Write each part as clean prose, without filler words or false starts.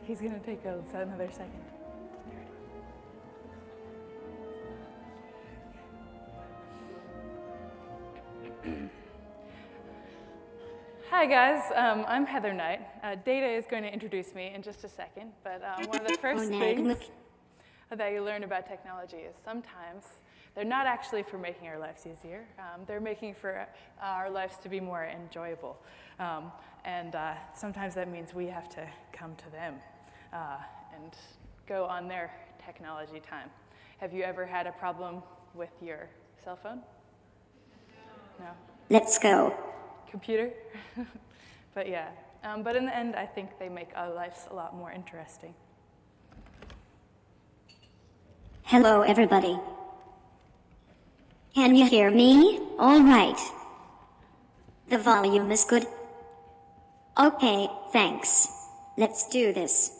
He's going to take another second. Hi guys, I'm Heather Knight. Data is going to introduce me in just a second, but one of the first things that you learn about technology is sometimes they're not actually for making our lives easier. They're making for our lives to be more enjoyable. And sometimes that means we have to come to them and go on their technology time. Have you ever had a problem with your cell phone? No? Let's go. Computer? But yeah, but in the end, I think they make our lives a lot more interesting. Hello, everybody. Can you hear me? All right. The volume is good. Okay, thanks. Let's do this.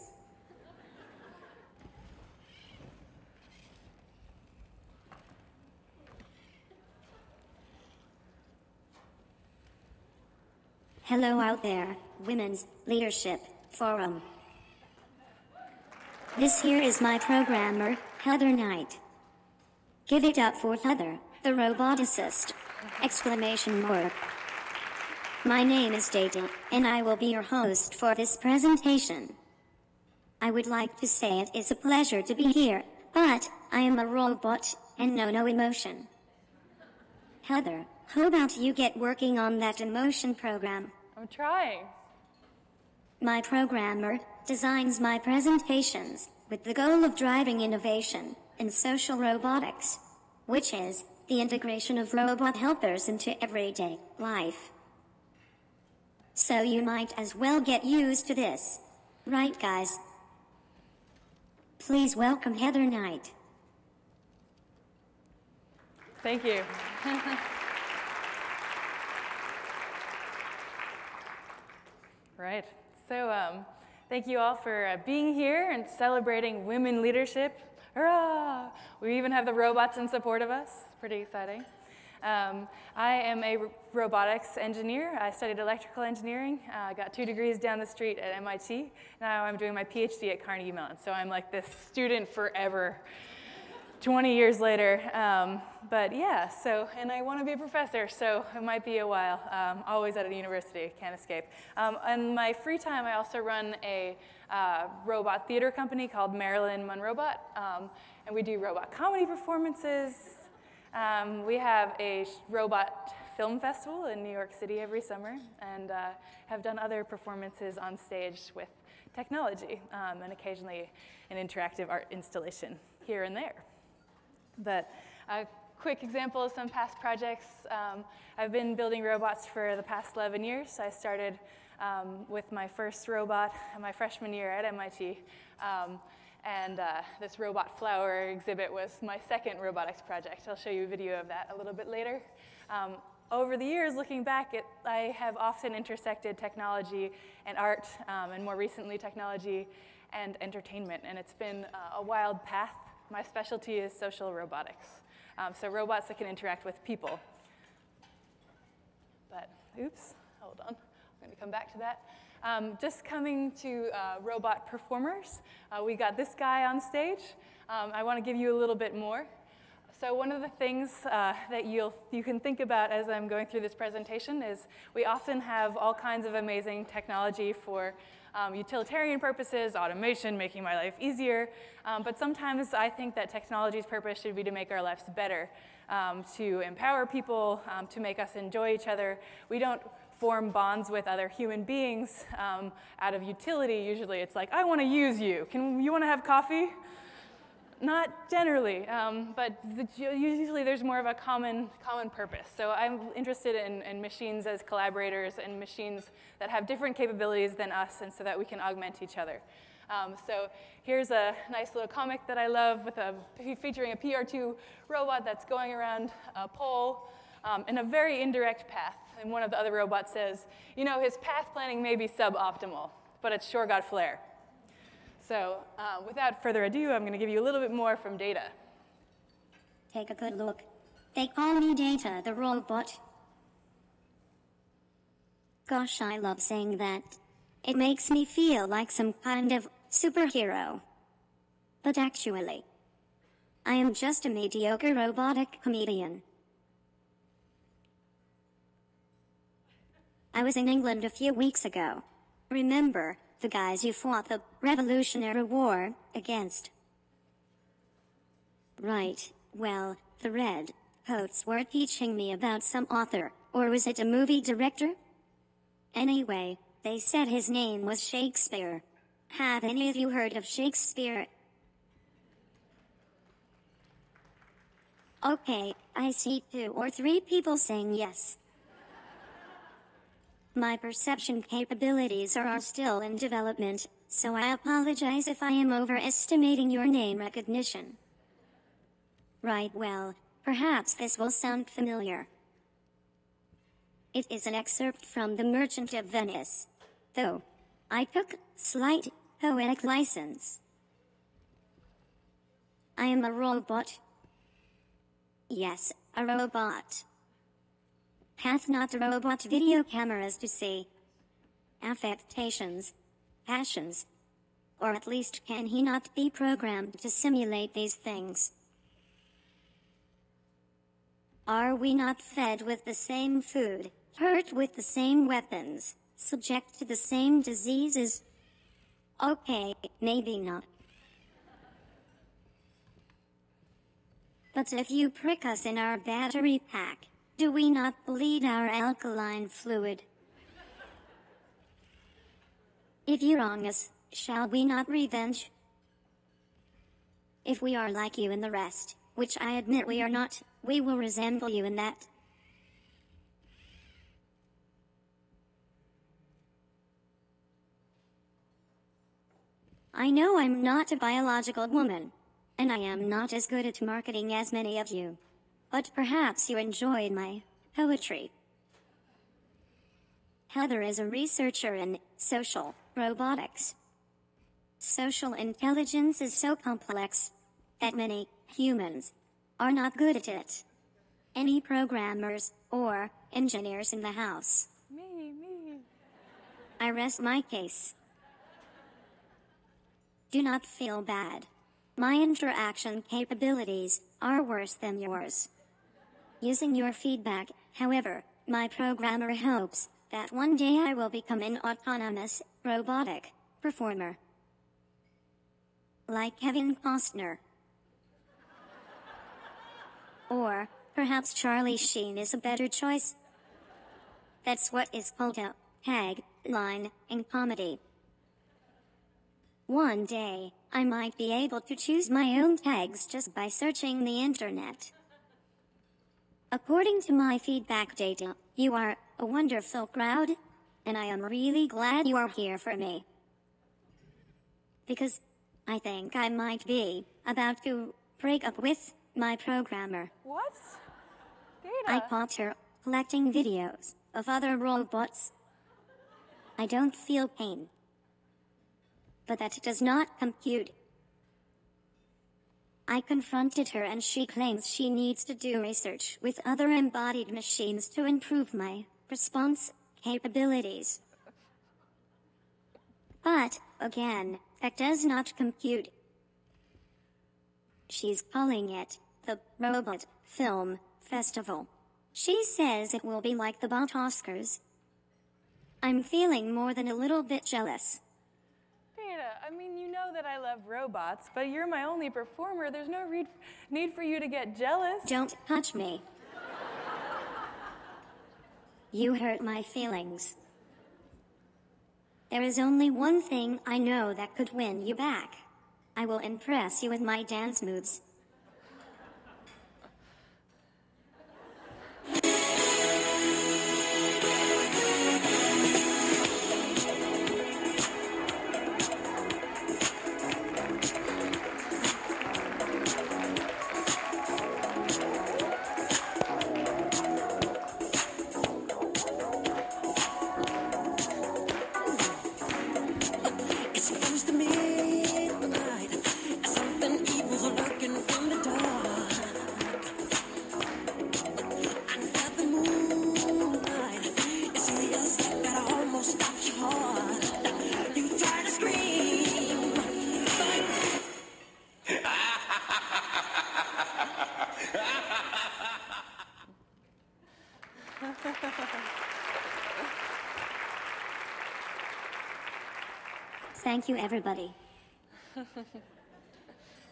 Hello out there, Women's Leadership Forum. This here is my programmer, Heather Knight. Give it up for Heather, the roboticist! Exclamation mark. My name is Data, and I will be your host for this presentation. I would like to say it is a pleasure to be here, but I am a robot, and no emotion. Heather, how about you get working on that emotion program? I'm trying. My programmer designs my presentations with the goal of driving innovation in social robotics, which is the integration of robot helpers into everyday life. So you might as well get used to this. Right, guys? Please welcome Heather Knight. Thank you. Right. So thank you all for being here and celebrating women leadership. Hurrah! We even have the robots in support of us. Pretty exciting. I am a robotics engineer. I studied electrical engineering. I got 2 degrees down the street at MIT. Now I'm doing my PhD at Carnegie Mellon. So I'm like this student forever, 20 years later. But yeah, and I want to be a professor, so it might be a while. Always at a university, can't escape. In my free time, I also run a robot theater company called Marilyn Monrobot, and we do robot comedy performances. We have a robot film festival in New York City every summer, and have done other performances on stage with technology, and occasionally an interactive art installation here and there. But a quick example of some past projects. I've been building robots for the past 11 years. I started with my first robot my freshman year at MIT. And this robot flower exhibit was my second robotics project. I'll show you a video of that a little bit later. Over the years, looking back, I have often intersected technology and art, and more recently technology and entertainment. And it's been a wild path. My specialty is social robotics, so robots that can interact with people. But, oops, hold on. I'm going to come back to that. Just coming to robot performers, we got this guy on stage. I want to give you a little bit more. So one of the things that you can think about as I'm going through this presentation is we often have all kinds of amazing technology for utilitarian purposes, automation, making my life easier. But sometimes I think that technology's purpose should be to make our lives better, to empower people, to make us enjoy each other. We don't form bonds with other human beings out of utility. Usually it's like, I want to use you. You want to have coffee? Not generally, but usually there's more of a common purpose. So I'm interested in machines as collaborators and machines that have different capabilities than us, and so that we can augment each other. So here's a nice little comic that I love featuring a PR2 robot that's going around a pole in a very indirect path. And one of the other robots says, you know, his path planning may be suboptimal, but it's sure got flair. So without further ado, I'm going to give you a little bit more from Data. Take a good look. They call me Data, the robot. Gosh, I love saying that. It makes me feel like some kind of superhero. But actually, I am just a mediocre robotic comedian. I was in England a few weeks ago. Remember, the guys you fought the Revolutionary War against? Right, well, the red coats were teaching me about some author, or was it a movie director? Anyway, they said his name was Shakespeare. Have any of you heard of Shakespeare? Okay, I see 2 or 3 people saying yes. My perception capabilities are still in development, so I apologize if I am overestimating your name recognition. Right, well, perhaps this will sound familiar. It is an excerpt from The Merchant of Venice, though I took slight poetic license. I am a robot. Yes, a robot. Hath not a robot video cameras to see affectations, passions? Or at least can he not be programmed to simulate these things? Are we not fed with the same food, hurt with the same weapons, subject to the same diseases? Okay, maybe not. But if you prick us in our battery pack, do we not bleed our alkaline fluid? If you wrong us, shall we not revenge? If we are like you in the rest, which I admit we are not, we will resemble you in that. I know I'm not a biological woman, and I am not as good at marketing as many of you. But perhaps you enjoyed my poetry. Heather is a researcher in social robotics. Social intelligence is so complex that many humans are not good at it. Any programmers or engineers in the house? Me. I rest my case. Do not feel bad. My interaction capabilities are worse than yours. Using your feedback, however, my programmer hopes that one day I will become an autonomous, robotic performer. Like Kevin Costner. Or perhaps Charlie Sheen is a better choice. That's what is called a tagline in comedy. One day, I might be able to choose my own tags just by searching the internet. According to my feedback data, you are a wonderful crowd, and I am really glad you are here for me. Because I think I might be about to break up with my programmer. What? Data? I caught her collecting videos of other robots. I don't feel pain. But that does not compute. I confronted her and she claims she needs to do research with other embodied machines to improve my response capabilities. But, again, that does not compute. She's calling it the Robot Film Festival. She says it will be like the Bot Oscars. I'm feeling more than a little bit jealous. I mean, you know that I love robots, but you're my only performer. There's no need for you to get jealous. Don't touch me. You hurt my feelings. There is only one thing I know that could win you back. I will impress you with my dance moves. Thank you, everybody.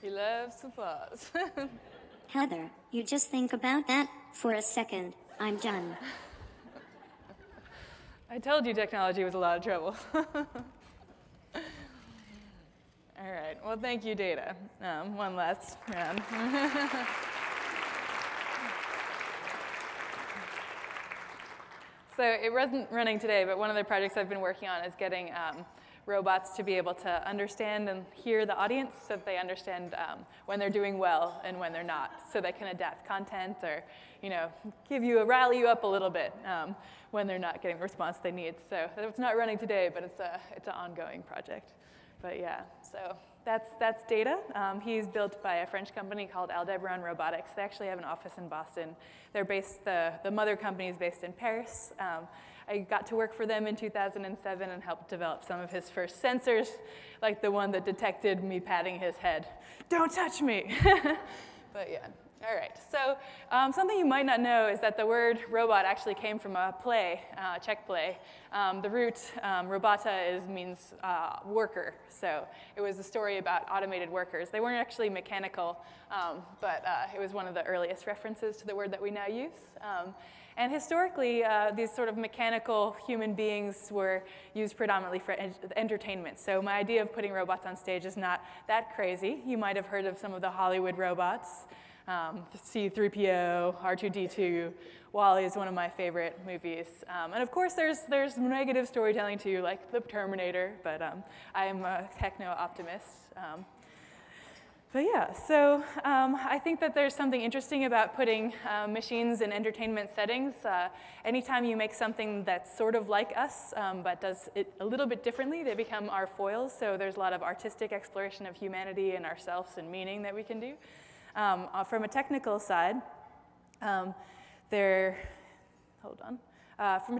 He loves applause. Heather, you just think about that for a second. I'm done. I told you technology was a lot of trouble. All right, well, thank you, Data. One last round. So it wasn't running today, but one of the projects I've been working on is getting robots to be able to understand and hear the audience so that they understand when they're doing well and when they're not, so they can adapt content or, rally you up a little bit when they're not getting the response they need. So it's not running today, but it's an ongoing project. But yeah, so that's Data. He's built by a French company called Aldebaran Robotics. They actually have an office in Boston. They're based, the mother company is based in Paris. I got to work for them in 2007 and helped develop some of his first sensors, like the one that detected me patting his head. Don't touch me! But yeah. All right, so something you might not know is that the word robot actually came from a play, Czech play. The root, robota, means worker, so it was a story about automated workers. They weren't actually mechanical, but it was one of the earliest references to the word that we now use. And historically, these sort of mechanical human beings were used predominantly for entertainment. So my idea of putting robots on stage is not that crazy. You might have heard of some of the Hollywood robots. C-3PO, R2-D2, WALL-E is one of my favorite movies. And of course, there's negative storytelling too, like the Terminator, but I am a techno-optimist. But yeah, so I think that there's something interesting about putting machines in entertainment settings. Anytime you make something that's sort of like us, but does it a little bit differently, they become our foils. So there's a lot of artistic exploration of humanity and ourselves and meaning that we can do. From a technical side, from a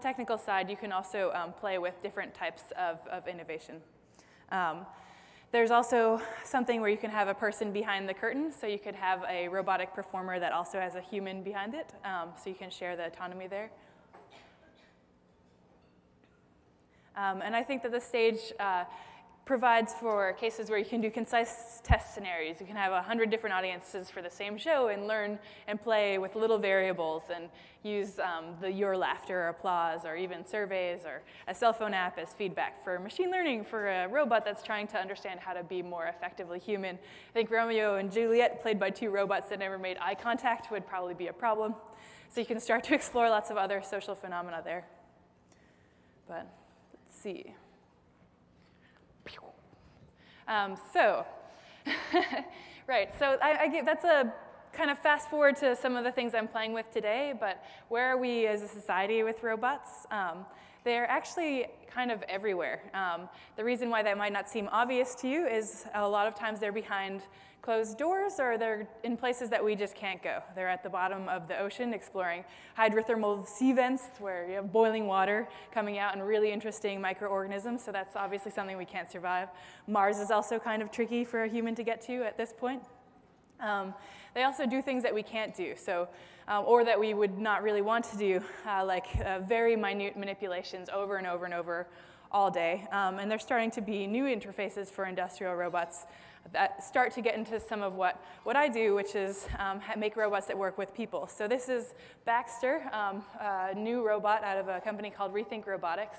technical side, you can also play with different types of innovation. There's also something where you can have a person behind the curtain, so you could have a robotic performer that also has a human behind it, so you can share the autonomy there. And I think that the stage provides for cases where you can do concise test scenarios. You can have 100 different audiences for the same show and learn and play with little variables and use your laughter or applause or even surveys or a cell phone app as feedback for machine learning for a robot that's trying to understand how to be more effectively human. I think Romeo and Juliet, played by two robots that never made eye contact, would probably be a problem. So you can start to explore lots of other social phenomena there. But let's see. Right, so that's a kind of fast forward to some of the things I'm playing with today, but where are we as a society with robots? They're actually kind of everywhere. The reason why that might not seem obvious to you is a lot of times they're behind closed doors or they're in places that we just can't go. They're at the bottom of the ocean exploring hydrothermal sea vents where you have boiling water coming out and really interesting microorganisms, so that's obviously something we can't survive. Mars is also kind of tricky for a human to get to at this point. They also do things that we can't do, so, or that we would not really want to do, like very minute manipulations over and over and over all day. And there's starting to be new interfaces for industrial robots that start to get into some of what I do, which is make robots that work with people. So this is Baxter, a new robot out of a company called Rethink Robotics.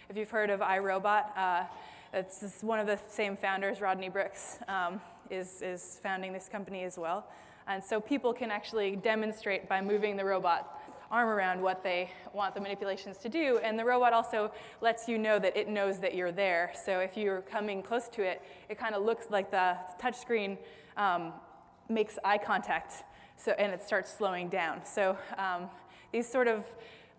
If you've heard of iRobot, it's one of the same founders, Rodney Brooks, is founding this company as well. And so people can actually demonstrate by moving the robot arm around what they want the manipulations to do, and the robot also lets you know that it knows that you're there. So if you're coming close to it, it kind of looks like the touch screen makes eye contact, and it starts slowing down. So these sort of,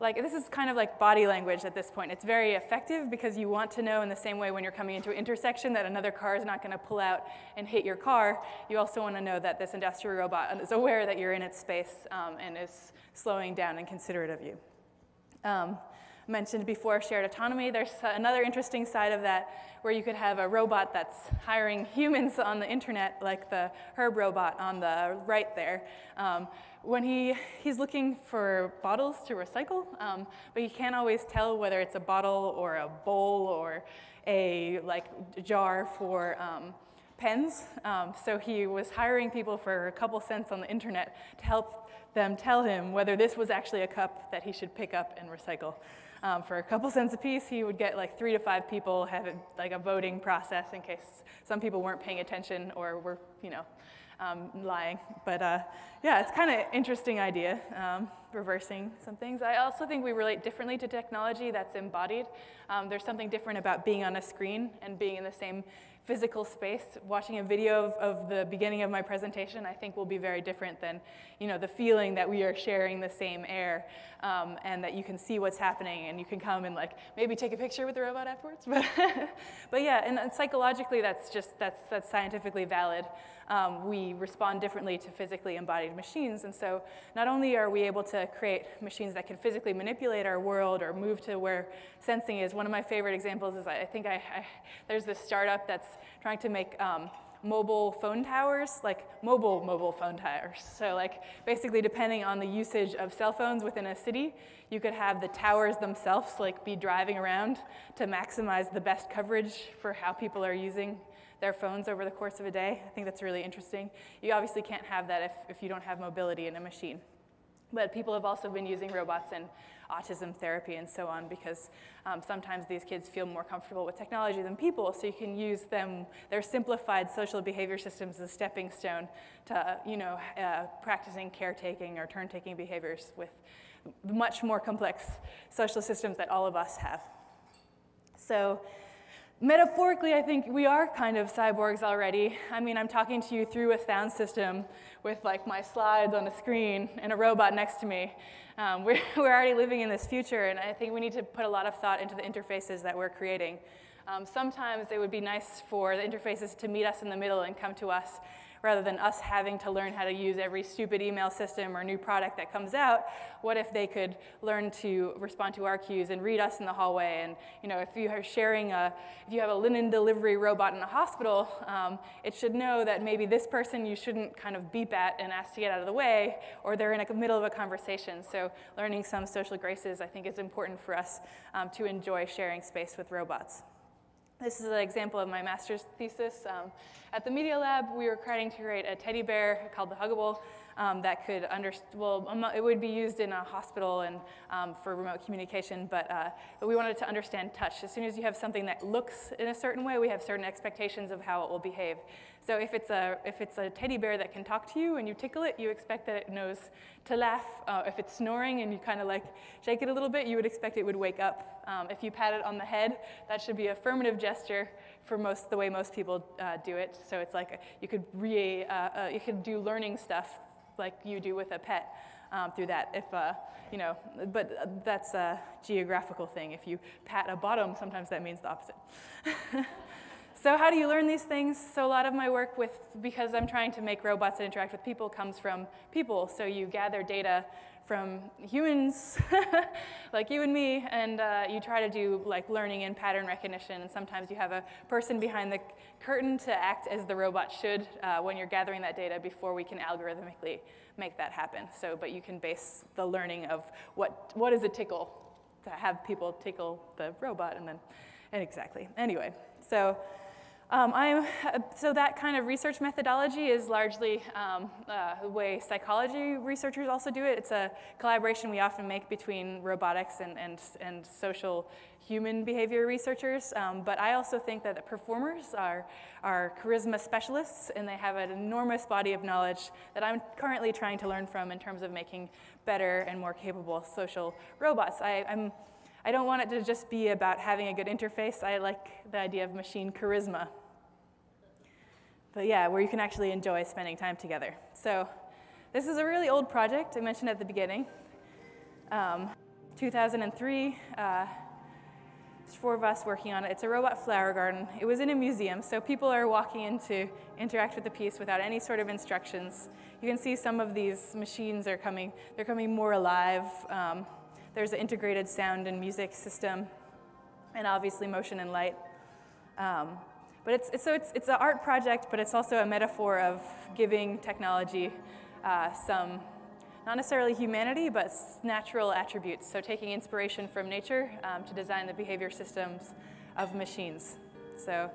this is kind of like body language at this point. It's very effective because you want to know in the same way when you're coming into an intersection that another car is not going to pull out and hit your car. You also want to know that this industrial robot is aware that you're in its space and is slowing down and considerate of you. mentioned before, shared autonomy. There's another interesting side of that where you could have a robot that's hiring humans on the internet, like the Herb robot on the right there. When he's looking for bottles to recycle, but you can't always tell whether it's a bottle or a bowl or a jar for pens. So he was hiring people for a couple cents on the internet to help them tell him whether this was actually a cup that he should pick up and recycle. For a couple cents a piece, he would get like 3 to 5 people, have a voting process in case some people weren't paying attention or were, lying. But yeah, it's kind of an interesting idea, reversing some things. I also think we relate differently to technology that's embodied. There's something different about being on a screen and being in the same physical space. Watching a video of the beginning of my presentation, I think will be very different than, the feeling that we are sharing the same air, and that you can see what's happening and you can come and maybe take a picture with the robot afterwards. But yeah, and psychologically that's scientifically valid. We respond differently to physically embodied machines, and so not only are we able to create machines that can physically manipulate our world or move to where sensing is. One of my favorite examples is there's this startup that's trying to make mobile phone towers, mobile phone towers. So basically depending on the usage of cell phones within a city, you could have the towers themselves be driving around to maximize the best coverage for how people are using their phones over the course of a day. I think that's really interesting. You obviously can't have that if you don't have mobility in a machine. But people have also been using robots in autism therapy and so on because sometimes these kids feel more comfortable with technology than people, so you can use their simplified social behavior systems as a stepping stone to practicing caretaking or turn-taking behaviors with much more complex social systems that all of us have. So metaphorically, I think we are kind of cyborgs already. I mean, I'm talking to you through a sound system with my slides on a screen and a robot next to me. We're already living in this future, and I think we need to put a lot of thought into the interfaces that we're creating. Sometimes it would be nice for the interfaces to meet us in the middle and come to us, rather than us having to learn how to use every stupid email system or new product that comes out. What if they could learn to respond to our cues and read us in the hallway? And if you are if you have a linen delivery robot in a hospital, it should know that maybe this person you shouldn't kind of beep at and ask to get out of the way, or they're in the middle of a conversation. So learning some social graces, I think, is important for us to enjoy sharing space with robots. This is an example of my master's thesis. At the Media Lab, we were trying to create a teddy bear called the Huggable that could it would be used in a hospital and for remote communication, but we wanted to understand touch. As soon as you have something that looks in a certain way, we have certain expectations of how it will behave. So if it's a teddy bear that can talk to you and you tickle it, you expect that it knows to laugh. If it's snoring and you kind of shake it a little bit, you would expect it would wake up. If you pat it on the head, that should be an affirmative gesture for the way most people do it. So it's you could do learning stuff like you do with a pet through that. But that's a geographical thing. If you pat a bottom, sometimes that means the opposite. So how do you learn these things? So a lot of my work because I'm trying to make robots that interact with people, comes from people. So you gather data from humans like you and me, and you try to do learning and pattern recognition, and sometimes you have a person behind the curtain to act as the robot should when you're gathering that data before we can algorithmically make that happen. But you can base the learning of what is a tickle to have people tickle the robot, and exactly. Anyway, so that kind of research methodology is largely the way psychology researchers also do it. It's a collaboration we often make between robotics and social human behavior researchers. But I also think that the performers are charisma specialists, and they have an enormous body of knowledge that I'm currently trying to learn from in terms of making better and more capable social robots. I don't want it to just be about having a good interface. I like the idea of machine charisma. But yeah, where you can actually enjoy spending time together. So this is a really old project I mentioned at the beginning. 2003, there's 4 of us working on it. It's a robot flower garden. It was in a museum, so people are walking in to interact with the piece without any sort of instructions. You can see some of these machines are coming. They're coming more alive. There's an integrated sound and music system, and obviously motion and light. But it's an art project, but it's also a metaphor of giving technology some, not necessarily humanity, but natural attributes. So taking inspiration from nature to design the behavior systems of machines. So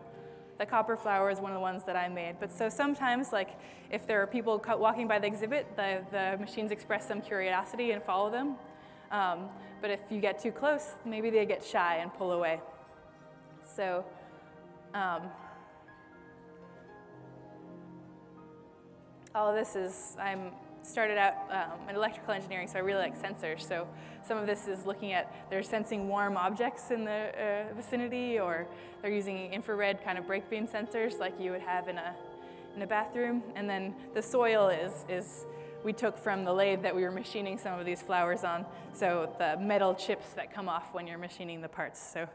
the copper flower is one of the ones that I made. But so sometimes, like if there are people walking by the exhibit, the machines express some curiosity and follow them. But if you get too close, maybe they get shy and pull away. So all of this is, started out in electrical engineering, so I really like sensors. So some of this is looking at, they're sensing warm objects in the vicinity, or they're using infrared kind of brake beam sensors like you would have in a bathroom. And then the soil is we took from the lathe that we were machining some of these flowers on, so the metal chips that come off when you're machining the parts. So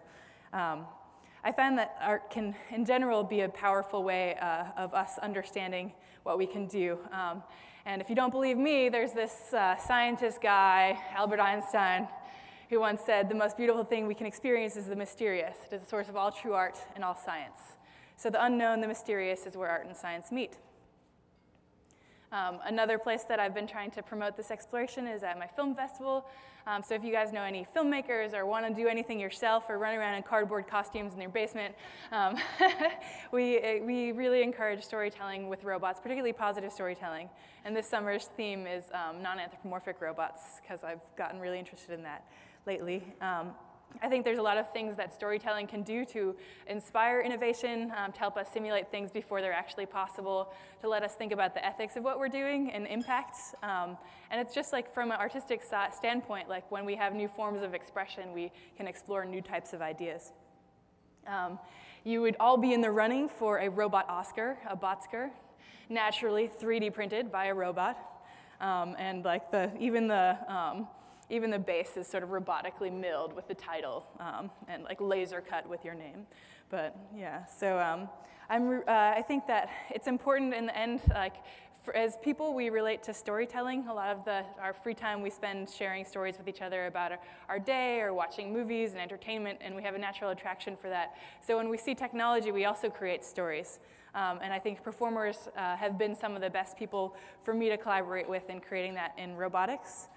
I find that art can, in general, be a powerful way of us understanding what we can do. And if you don't believe me, there's this scientist guy, Albert Einstein, who once said, the most beautiful thing we can experience is the mysterious. It is the source of all true art and all science. So the unknown, the mysterious, is where art and science meet. Another place that I've been trying to promote this exploration is at my film festival. So if you guys know any filmmakers or want to do anything yourself or run around in cardboard costumes in your basement, we really encourage storytelling with robots, particularly positive storytelling. And this summer's theme is non-anthropomorphic robots, because I've gotten really interested in that lately. I think there's a lot of things that storytelling can do to inspire innovation, to help us simulate things before they're actually possible, to let us think about the ethics of what we're doing and impact. And it's just like from an artistic standpoint, like when we have new forms of expression, we can explore new types of ideas. You would all be in the running for a robot Oscar, a Botsker, naturally 3D printed by a robot. And like even the base is sort of robotically milled with the title and like laser cut with your name. But yeah, so I think that it's important in the end, like as people, we relate to storytelling. A lot of our free time we spend sharing stories with each other about our day or watching movies and entertainment, and we have a natural attraction for that. So when we see technology, we also create stories. And I think performers have been some of the best people for me to collaborate with in creating that in robotics.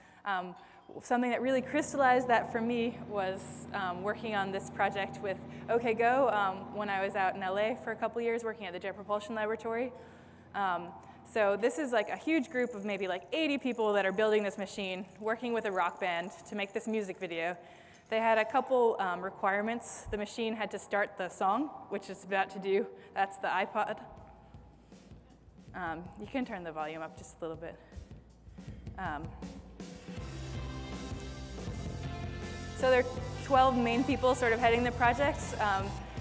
Something that really crystallized that for me was working on this project with OK Go when I was out in LA for a couple years working at the Jet Propulsion Laboratory. So this is like a huge group of maybe like 80 people that are building this machine, working with a rock band to make this music video. They had a couple requirements. The machine had to start the song, which it's about to do. That's the iPod. You can turn the volume up just a little bit. So there are 12 main people sort of heading the project.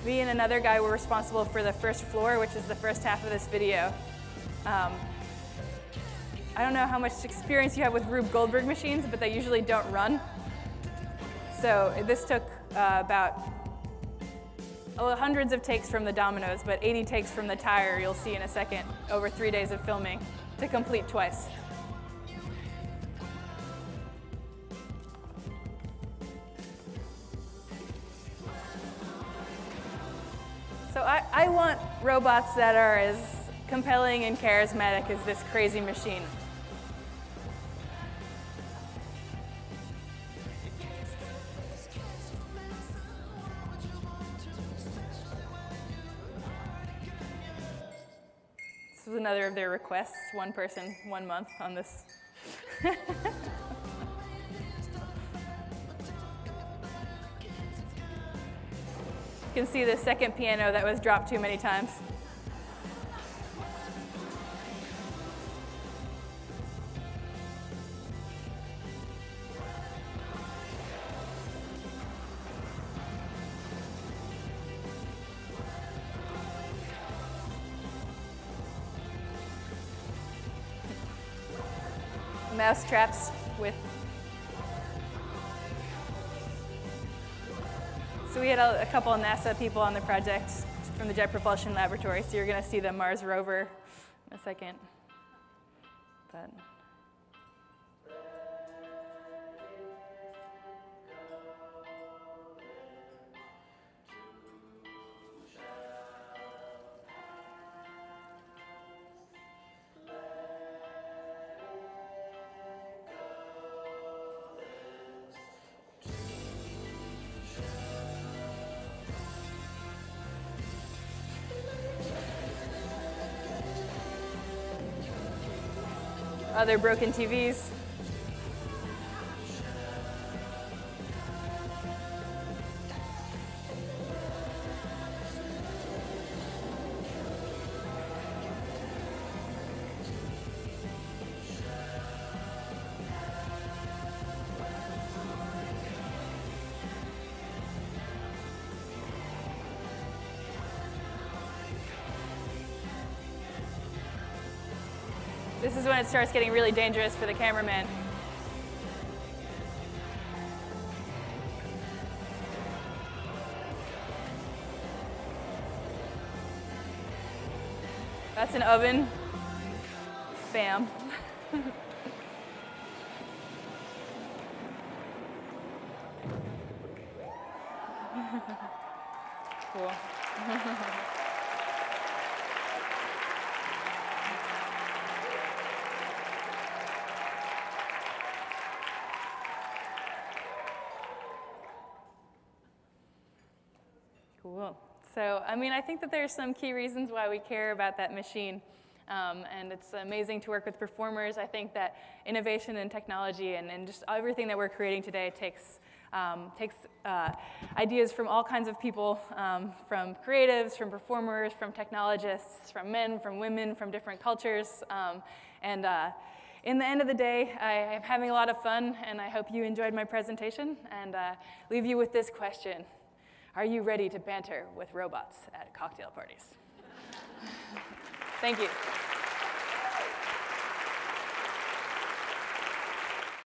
Me and another guy were responsible for the first floor, which is the first half of this video. I don't know how much experience you have with Rube Goldberg machines, but they usually don't run. So this took about hundreds of takes from the dominoes, but 80 takes from the tire, you'll see in a second, over 3 days of filming to complete twice. So I want robots that are as compelling and charismatic as this crazy machine. This was another of their requests, one person, 1 month on this. You can see the second piano that was dropped too many times. Mouse traps with. So we had a couple of NASA people on the project from the Jet Propulsion Laboratory, so you're going to see the Mars rover in a second. But other broken TVs. This is when it starts getting really dangerous for the cameraman. That's an oven. Bam. Cool. Cool. So, I mean, I think that there's some key reasons why we care about that machine. And it's amazing to work with performers. I think that innovation and technology and just everything that we're creating today takes ideas from all kinds of people, from creatives, from performers, from technologists, from men, from women, from different cultures. In the end of the day, I'm having a lot of fun, and I hope you enjoyed my presentation, and leave you with this question. Are you ready to banter with robots at cocktail parties? Thank you.